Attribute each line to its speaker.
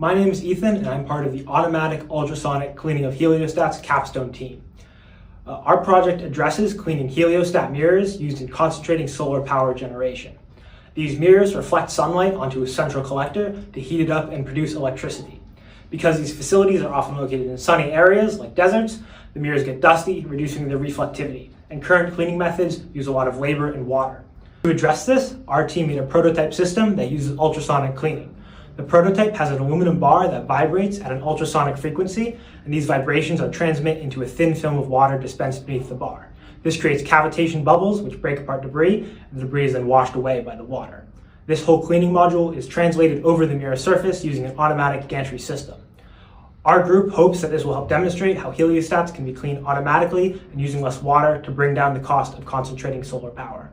Speaker 1: My name is Ethan, and I'm part of the automatic ultrasonic cleaning of heliostats Capstone team. Our project addresses cleaning heliostat mirrors used in concentrating solar power generation. These mirrors reflect sunlight onto a central collector to heat it up and produce electricity. Because these facilities are often located in sunny areas like deserts, the mirrors get dusty, reducing their reflectivity, and current cleaning methods use a lot of labor and water. To address this, our team made a prototype system that uses ultrasonic cleaning. The prototype has an aluminum bar that vibrates at an ultrasonic frequency, and these vibrations are transmitted into a thin film of water dispensed beneath the bar. This creates cavitation bubbles which break apart debris, and the debris is then washed away by the water. This whole cleaning module is translated over the mirror surface using an automatic gantry system. Our group hopes that this will help demonstrate how heliostats can be cleaned automatically and using less water to bring down the cost of concentrating solar power.